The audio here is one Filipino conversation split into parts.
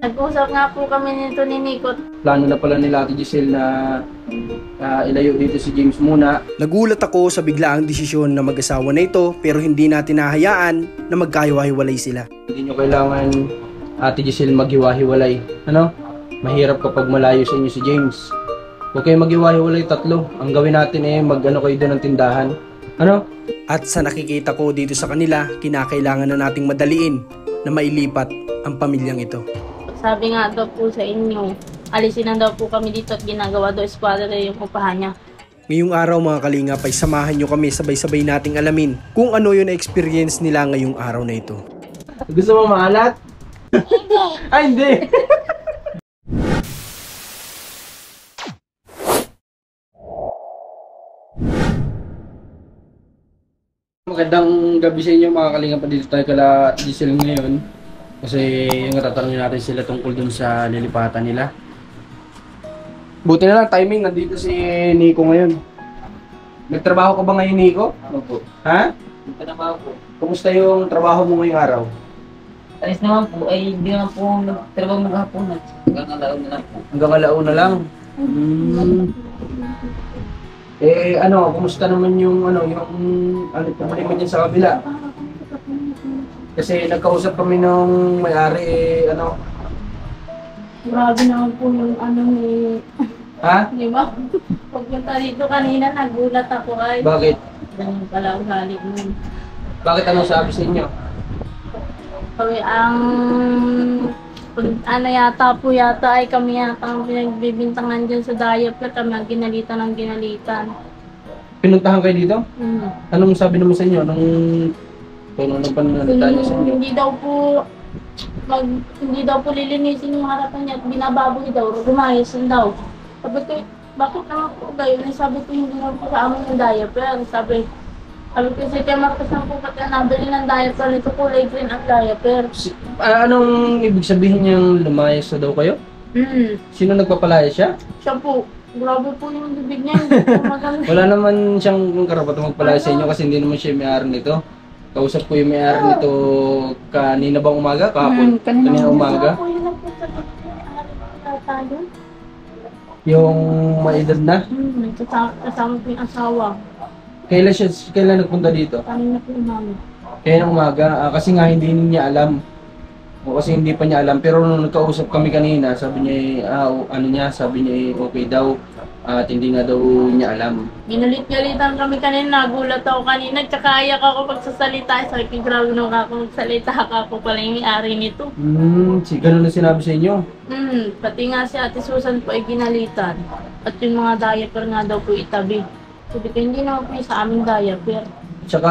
Nag-usap nga po kami nito ni Nico. Plano na pala nila Ate Giselle na ilayo dito si James muna. Nagulat ako sa biglaang desisyon na mag-asawa na ito pero hindi natin nahayaan na magkahiwa-hiwalay sila. Hindi nyo kailangan Ate Giselle maghiwa-hiwalay. Ano? Mahirap kapag malayo sa inyo si James. Huwag kayo maghiwa-hiwalay tatlo. Ang gawin natin mag-ano kayo doon ng tindahan. Ano? At sa nakikita ko dito sa kanila, kinakailangan na nating madaliin na mailipat ang pamilyang ito. Sabi nga daw po sa inyo, alisin na daw po kami dito at ginagawa daw eskwadra yung upahan niya. Ngayong araw mga kalingap ay samahan nyo kami sabay-sabay nating alamin kung ano yung experience nila ngayong araw na ito. Gusto mo maalat? Ay, hindi! Magandang gabi sa inyo mga kalingap. Dito tayo kala Giselle ngayon. Kasi yung tatanungin natin sila tungkol dun sa lilipatan nila. Buti na lang timing, nandito si Nico ngayon. Nagtrabaho ka ba ngayon, Nico? Opo. Ha? Nagtrabaho po. Kumusta yung trabaho mo ngayong araw? Alis naman po, ay hindi naman po nagtrabaho maghapon. Hanggang alaon na lang po. Hanggang alauna lang. Kumusta naman yung pabalik mo dyan sa kabila? Kasi nagkausap kami nung may-ari, Grabe naman po yung Ha? di ba? Pagpunta dito kanina, nagulat ako ay. Bakit? Ganyan pala ugali mo. Bakit anong sabi sa inyo? Kami yata ay kami yata ang pinagbibintangan dyan sa diaper. Kami ang ginalitan ng ginalitan. Pinuntahan kayo dito? Hmm. Anong sabi naman sa inyo? Anong pananalita niya sa inyo? Hindi daw po lilinisin yung harapan niya at binababoy daw, gumayasin daw. Sabi ko, bakit naman po gayon? Sabi ko, hindi naman po sa amin yung diaper. Sabi ko, si Tia Marcos na po pati nabili ng diaper nito, kulay green ang diaper. Anong ibig sabihin niyang lumayas na daw kayo? Sino nagpapalaya siya? Siya po, grabe po yung bibig niya, hindi po maganda. Wala naman siyang karapatang magpalaya sa inyo kasi hindi naman siya may-ari nito. Kausap ko yung may-ari nito kanina bang umaga? Kahapon? Kanina umaga? Ako yung nagpunta dito, tayo. Yung maedad na? Kasama po yung asawa. Kailan nagpunta dito? Kanina po yung mami. Kaya ng umaga, kasi nga hindi niya alam. O kasi hindi pa niya alam. Pero nung nagkausap kami kanina, sabi niya, sabi niya okay daw. At hindi nga daw niya alam. Ginulit-galitan kami kanina, nagulat ako kanina, tsaka ayak ako pagsasalita. Sabi ko, grabe nung ako magsalita ka ako pala yung may-ari nito. Ganun na sinabi sa inyo? Pati nga si Ate Susan po ay ginalitan. At yung mga diaper nga daw po itabi. Sabi ko, hindi naman po yung sa aming diaper. Tsaka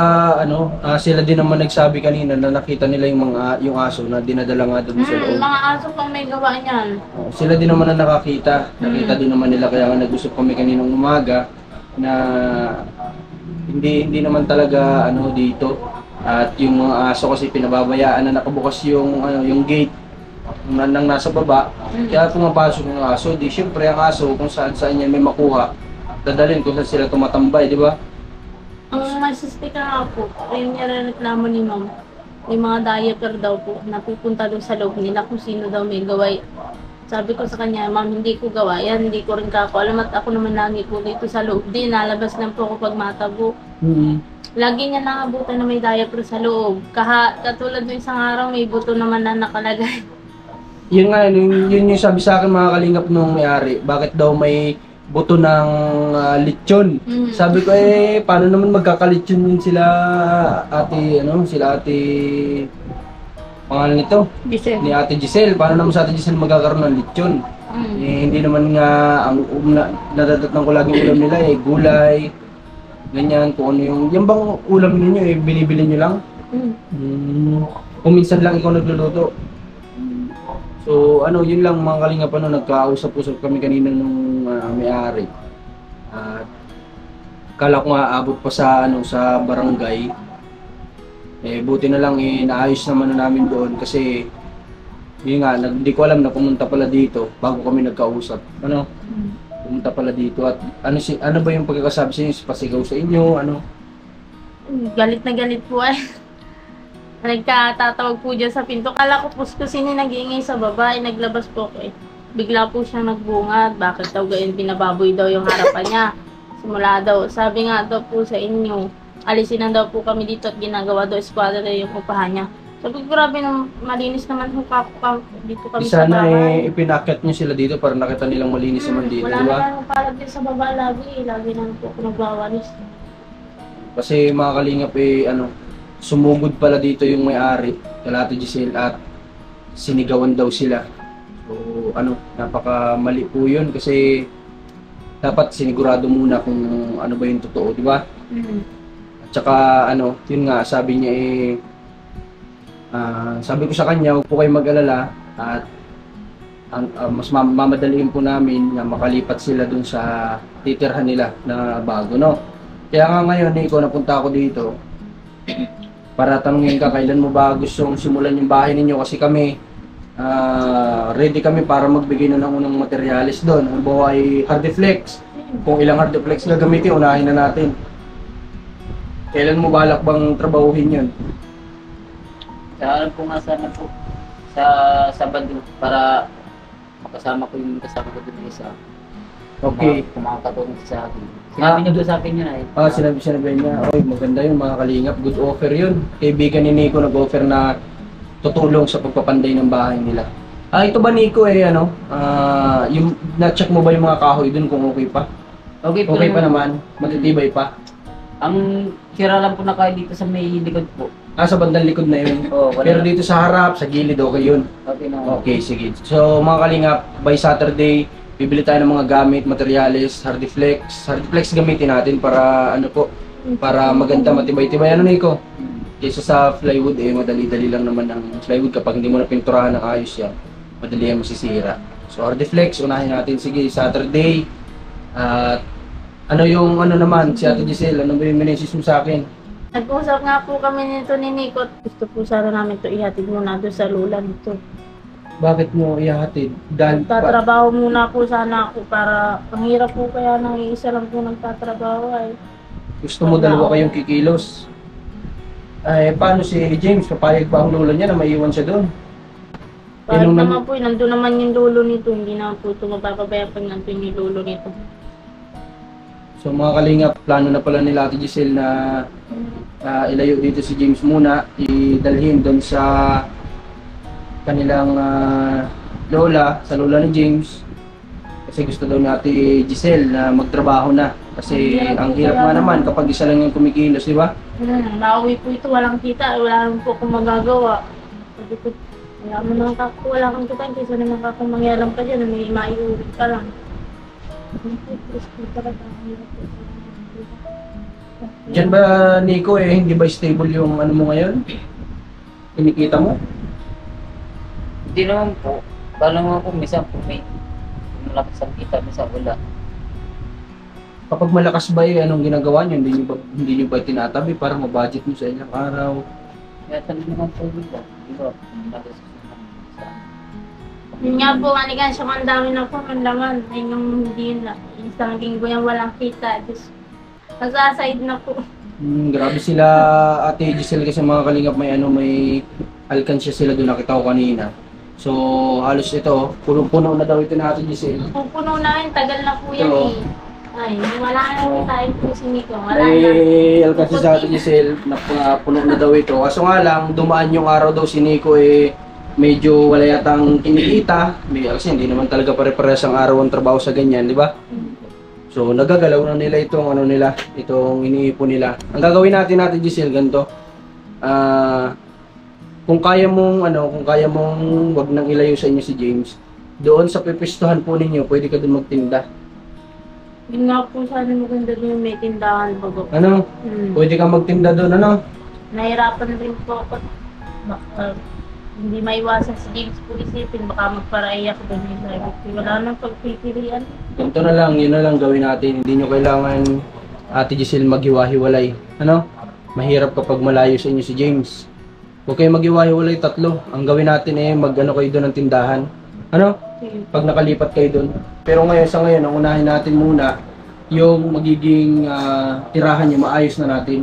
sila din naman nagsabi kanina na nakita nila yung aso na dinadala nga doon sa loob. Mga aso pang may gawa niyan. Sila din naman na nakakita. Nakita din naman nila kaya nga nag-usap kami kaninang umaga na hindi naman talaga dito. At yung mga aso kasi pinababayaan na nakabukas yung gate nang nasa baba. Kaya pumapasok yung aso. Di syempre ang aso kung saan niya may makuha, dadalhin kung saan sila tumatambay, di ba? Ang masistika nga po, yung nireklamo ni ma'am, yung mga diaper daw po, napupunta doon sa loob nila kung sino daw may gaway. Sabi ko sa kanya, ma'am, hindi ko gawa yan, hindi ko rin kako alam at ako naman lagi po dito sa loob. Di, nalabas lang po ako pag matabo. Lagi niya nangabutan na may diaper sa loob. Katulad ng isang araw, may buto naman na nakalagay. Yun nga, yun yung sabi sa akin mga kalingap nung may-ari. Bakit daw may buto ng lechon? Sabi ko paano naman magkakalechon yun sila ate pangalan nito? Giselle. Ni Ate Giselle. Paano naman sa Ate Giselle magkakaroon ng lechon? Hindi naman nga ang nadadatnan ko laging ulam nila gulay, ganyan, kung ano yung bang ulam ninyo binibili nyo lang? Kung minsan lang ikaw nagluluto. So yun lang mga kalingap, nagkausap-usap kami kanina nung may-ari. At kala ko nga abot pa sa barangay. Buti na lang naayos naman na namin doon kasi yun nga, hindi ko alam na pumunta pala dito bago kami nagkausap. Pumunta pala dito at ano ba yung pagkakasabi sa inyo? Pasigaw sa inyo? Galit na galit po ay. Nagkatatawag po dyan sa pinto. Kala ko po kasi nag-iingay sa baba. Naglabas po ako eh. Bigla po siyang nagbungad. Bakit daw ganyan binababoy daw yung harapan niya? Simula daw. Sabi nga daw po sa inyo, alisin na daw po kami dito at ginagawa daw eskwadra daw yung upahan niya. Sabi ko, grabe nang malinis naman dito kami sa Sana bahay. ipinakyat nyo sila dito para nakita nilang malinis naman dito, Wala di ba? naman palag din sa baba lagi. Lagi naman po ako nagwawalis. Kasi mga kalingap sumugod pala dito yung may-ari, Kalate Giselle, at sinigawan daw sila. So napaka mali po yun kasi dapat sinigurado muna kung ano ba yung totoo, di ba? At saka yun nga, sabi niya sabi ko sa kanya, huwag po kayo mag-alala at mas mamadaliin po namin na makalipat sila dun sa titirhan nila na bago, no? Kaya nga ngayon, Nico, napunta ako dito para tanungin ka, kailan mo ba gustong simulan yung bahay ninyo? Kasi kami, ready kami para magbigay na ng unang materialis doon. Ang buhay hardiflex. Kung ilang hardiflex gagamitin, unahin na natin. Kailan mo balak bang trabahuhin yun? Sa po nga sana po sa Sabado para makasama ko yung kasama ko dun isa. Okay. Kung makakatulong sa akin. Sinabi niyo doon sa akin yun ay. Sinabi niya, oy, maganda yun mga kalingap, good offer yun. Kaibigan ni Nico nag-offer na tutulong sa pagpapanday ng bahay nila. Ito ba Nico yung na-check mo ba yung mga kahoy dun kung okay pa? Okay pa naman, matitibay pa. Ang sira lang po na kayo dito sa may likod po. Sa bandang likod na yun. Oo, wala. Pero dito sa harap, sa gilid, okay yun. Okay na. Okay, sige. So mga kalingap, by Saturday, bibili tayo ng mga gamit, materials, hardiflex. Hardiflex gamitin natin para para maganda, matibay-tibay. Nico? Kaysa sa plywood, madali-dali lang naman ang plywood kapag hindi mo na pinturahan ng ayos yan. Madali yan masisira. So hardiflex, unahin natin. Sige, Saturday. At naman, si Ate Giselle, ano ba yung message mo sa akin? Nag-usap nga po kami nito ni Nico. Gusto po sana namin ito ihatid muna doon sa lula nito. Bakit mo ihahatid? Dahil Tatrabaho muna po sana ako para ang hirap po kaya nang iisa lang po nagtatrabaho ay. gusto mo dalawa kayong kikilos. Paano si James? Papayag ba ang lolo niya na maiwan siya doon? Kahit naman po, nandun naman yung lolo nito. Hindi naman po ito mapapabaya pag nandun yung lolo nito. So mga kalingap, plano na pala nila Ate Giselle na ilayo dito si James muna, idalhin doon sa kanilang lola, sa lola ni James. Kasi gusto daw ni Ate Giselle na magtrabaho na. Kasi ang hirap nga naman kapag isa lang yung kumikilos, di ba? Nauwi po ito, walang kita. Wala naman po akong magagawa. Sabi ko, wala mo naman wala kang kita. Kaysa naman akong mangyalam ka dyan, may maiuwi ka lang. Diyan ba, Nico, hindi ba stable yung mo ngayon? Kinikita mo? Hindi naman po. Paano naman po, minsan po may malakas ang kita, minsan wala. Kapag malakas ba anong ginagawa niyo? Hindi niyo ba tinatabi para ma-budget niyo sa ilang araw? Kaya tanong naman po dito. Di ba? Malakas Yun nga po, manigan siya ang dami na po ng laman. Ay yung hindi na. Isang linggo yung walang kita. Just, nasa-side na po. Grabe sila Ate Giselle kasi mga kalingap may alkansya sila doon, nakita ko kanina. So halos ito, puno-puno na daw ito na Ate Giselle. Pupuno na yun, tagal na po yan Ito. Ay, wala na tayo po si Nico. Wala na. Alkansya sa Ate Giselle, puno na daw ito. Kaso nga lang, dumaan yung araw daw si Nico medyo wala yatang kinikita. Kasi hindi naman talaga pare-parehas ang araw ang trabaho sa ganyan, di ba? So nagagalaw na nila itong itong iniipon nila. Ang gagawin natin Giselle ganito. Kung kaya mong wag nang ilayo sa inyo si James, doon sa pipistuhan po ninyo, pwede ka doon magtinda. Yun nga po sana maganda din yung may tindahan bago. Pwede kang magtinda doon, Nahirapan rin po ako. Hindi maiwasan si James po isipin, baka magparaiyak doon yung sabi. Wala nang pagpipilian. Ganito na lang, yun na lang gawin natin. Hindi nyo kailangan Ate Giselle maghiwa-hiwalay. Mahirap kapag malayo sa inyo si James. Huwag kayo maghiwa-hiwalay tatlo. Ang gawin natin kayo doon ng tindahan. Pag nakalipat kayo doon. Pero sa ngayon, ang unahin natin muna yung magiging tirahan nyo, maayos na natin.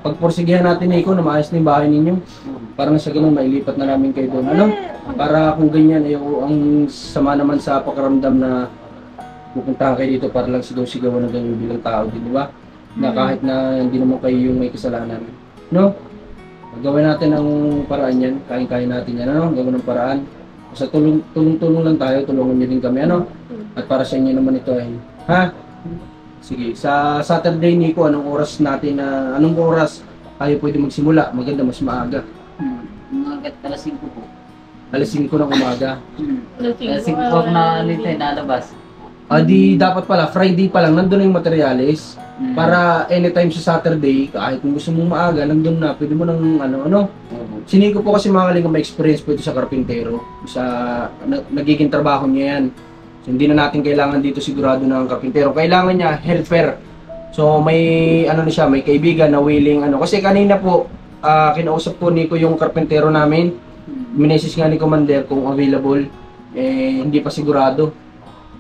pagporsigihan natin Nico na maayos na yung bahay ninyo. Parang sa ganun, mailipat na namin kayo doon. Ano? Para kung ganyan, ang sama naman sa pakiramdam na pupuntahan kayo dito para lang sigaw-sigawan na ganyan bilang tao din, di ba? Na kahit na hindi naman kayo yung may kasalanan. No? Gawin natin ang paraan yan. Kain-kain natin yan. Ano? Gawin ng paraan. Basta tulong-tulong lang tayo. Tulungan nyo din kami. Ano? At para sa inyo naman ito ay. Ha? Sige. Sa Saturday, Nico, anong oras natin na anong oras tayo pwede magsimula? Maganda, mas maaga. Mga alas 5 po. Alas 5 ng umaga. Alas 5 po ako na nito nalabas. Di dapat pala, Friday pa lang, nandun na yung materials. Para anytime sa Saturday, kahit kung gusto mong maaga, nandun na, pwede mo nang ano. Si Nico po kasi mga kalinga may experience po ito sa karpintero. Nagiging trabaho niya yan. So, hindi na natin kailangan dito sigurado ng karpintero. Kailangan niya helper. So may ano na siya, may kaibigan na willing ano. Kasi kanina po, kinausap po Nico yung karpintero namin. Minesis nga ni Commander kung available. Hindi pa sigurado.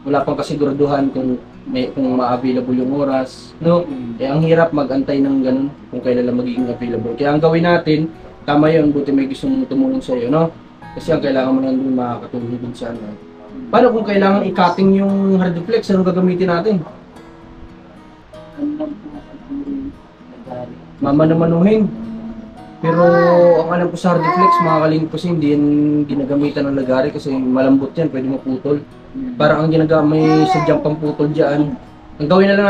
Wala pang kasiguraduhan kung ma-available yung oras, no? Ang hirap mag-antay ng ganun kung kailan lang magiging available. Kaya ang gawin natin, tama yun, buti may gustong tumulong sa iyo, no? Kasi ang kailangan mo nandun makakatulong din sa ano. Paano kung kailangan i-cutting yung hardflex, anong gagamitin natin? Mamana-manuhin. Pero ang alam ko sa hardflex, mga kaling kasi hindi yan ginagamitan ng lagari kasi malambot yan, pwede maputol. Parang ang may sadyang pamputol dyan. Ang gawin na lang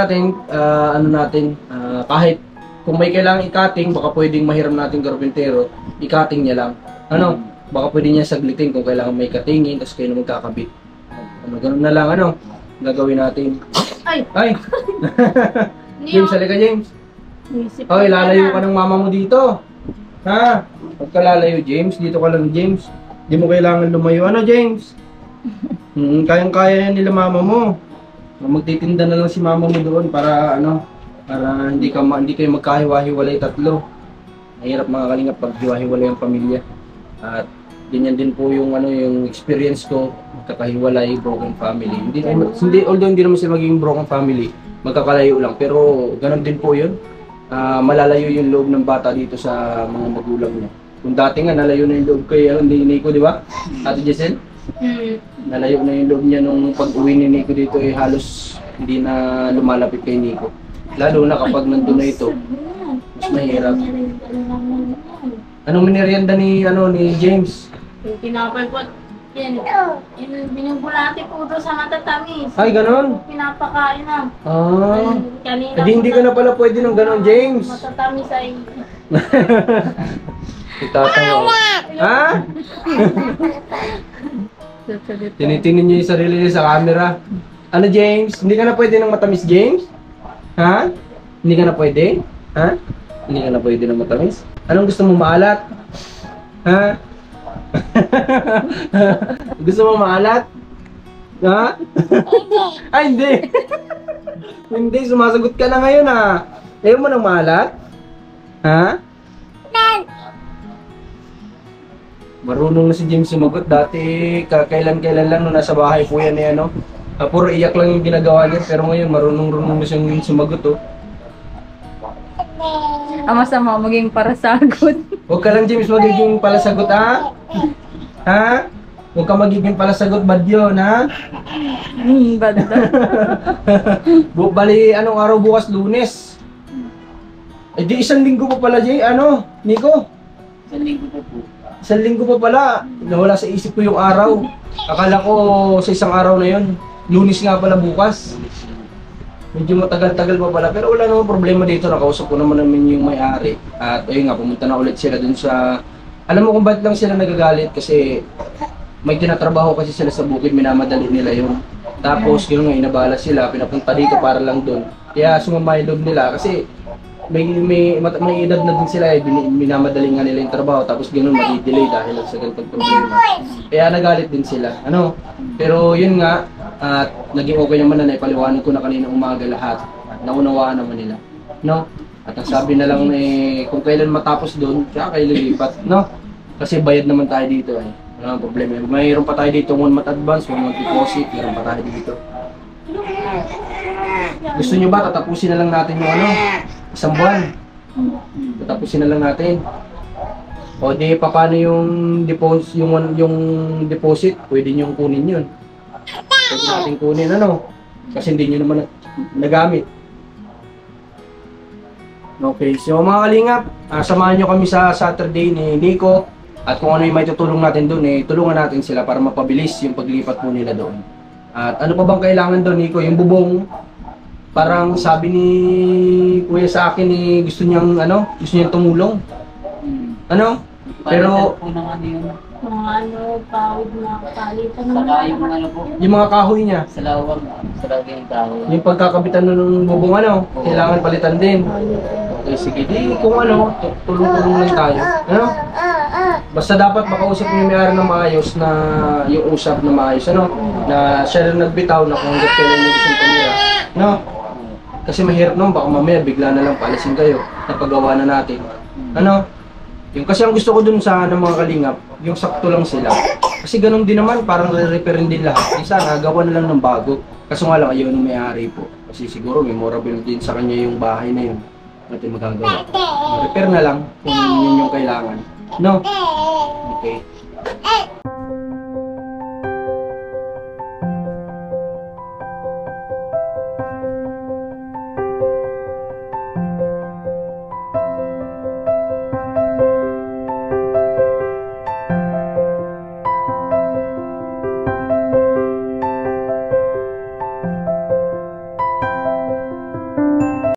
natin, kahit kung may kailangan i-cutting, baka pwedeng mahiram natin karpintero, i-cutting niya lang. Ano, baka pwede niya saglitin kung kailangan may cuttingin, tapos kayo na magkakabit. Ganun na lang, gagawin natin. Ay! James, halika James. Okay, lalayo ka ng mama mo dito. Ha? Huwag ka lalayo, James. Dito ka lang, James. Hindi mo kailangan lumayo. Ano, James? Kayang-kaya yan nila mama mo. Magtitinda na lang si mama mo doon para para hindi kayo magkahiwa-hiwalay tatlo. Mahirap mga kalingap pag hiwa-hiwalay ang pamilya. At ganyan din po yung yung experience ko, magkakahiwalay, broken family. Although hindi naman sila magiging broken family, magkakalayo lang. Pero ganun din po yun. Malalayo yung loob ng bata dito sa mga magulang niya. Kung dati nga nalayo na yung loob kay Nico, di ba? Ate Jessel? Nalayo na yung loob niya nung pag-uwi ni Nico dito halos hindi na lumalapit kay Nico. Lalo na kapag nandun na ito, mas mahirap. Anong merienda ni James? Yung tinapay po, yan. Binubulati po doon sa matatamis. Ay, ganon? Pinapakain na. Kanina Hindi ka na pala pwede ng ganon, James. matatamis ay... Itatawa. Ha? Tinitinin niyo yung sarili niya sa camera. Ano, James? Hindi ka na pwede ng matamis, James? Ha? Hindi ka na pwede? Ha? Hindi ka na pwede ng matamis? Anong gusto mo maalat? Ha? Gusto mo maalat? Ha? Ay, hindi. Hindi, sumasagot ka na ngayon Ayaw mo ng maalat? Ha? Marunong na si James sumagot. Dati, kailan-kailan lang nung nasa bahay po yan puro iyak lang yung ginagawa niya. Pero ngayon, marunong na siyang sumagot Ang masama maging parasagot. Huwag ka lang, James, magiging palasagot, ha? Ha? Huwag ka magiging palasagot, bad yun, ha? Bad daw. Bali, anong araw bukas? Lunes. Di isang linggo pa pala, Nico? Isang linggo po po. Isang linggo pa pala. Nawala sa isip ko yung araw. Akala ko sa isang araw na yun. Lunes nga pala bukas. Medyo matagal-tagal pa pala. Pero wala namang problema dito. Nakausap ko naman yung may-ari. At ayun nga, pumunta na ulit sila dun sa... Alam mo kung ba't lang sila nagagalit? Kasi may tinatrabaho kasi sila sa bukid. Minamadali nila yun. Tapos yun nga, inabala sila. Pinapunta dito para lang dun. Kaya sumama yung loob nila. Kasi may edad na din sila minamadali nga nila yung trabaho tapos ganoon madi-delay dahil sa ganitong problema. Kaya nagalit din sila. Pero yun nga at naging okay naman na naipaliwanag ko na kanina umaga lahat. Naunawaan naman nila. At ang sabi na lang kung kailan matapos doon, kaya kayo lilipat, Kasi bayad naman tayo dito Wala nang problema. Mayroon pa tayo dito 1 month advance, 1 month deposit, mayroon pa tayo dito. Gusto nyo ba tatapusin na lang natin yung isang buwan? Tapusin na lang natin. O di, paano yung deposit, yung deposit? Pwede nyo kunin yun. Pwede natin kunin, ano? Kasi hindi nyo naman nagamit. Okay, so mga kalingap, samahan nyo kami sa Saturday ni Nico. At kung ano yung may tutulong natin doon, tulungan natin sila para mapabilis yung paglipat po nila doon. At ano pa bang kailangan doon, Nico? Yung bubong, parang sabi ni Kuya sa akin, gusto niyang, gusto niyang tumulong. Ano? Pero, po ng ano yun. Mga pawid na palitan Saka yung ano po, yung mga kahoy niya, sa lawang yung tao. yung pagkakabitan ng bubong, kailangan palitan din. Okay, sige, di kung tulong-tulong lang tayo. Ano? Basta dapat makausap niyo yung may-ari ng maayos na yung usap na maayos, na siya rin nagbitaw na kung hanggat kailan niyo gustong tumira. No? Kasi mahirap naman, baka mamaya bigla na lang paalisin kayo, napagawa na natin. Ano? Yung kasi ang gusto ko dun sa mga kalingap, yung sakto lang sila. Kasi ganun din naman, parang re-repairin din lahat. Isa, nagawa na lang ng bago. Kaso nga lang, ayaw ng may-ari po. Kasi siguro memorable din sa kanya yung bahay na yun. Natin magagawa. Repair na lang kung yun yung kailangan. No? Okay.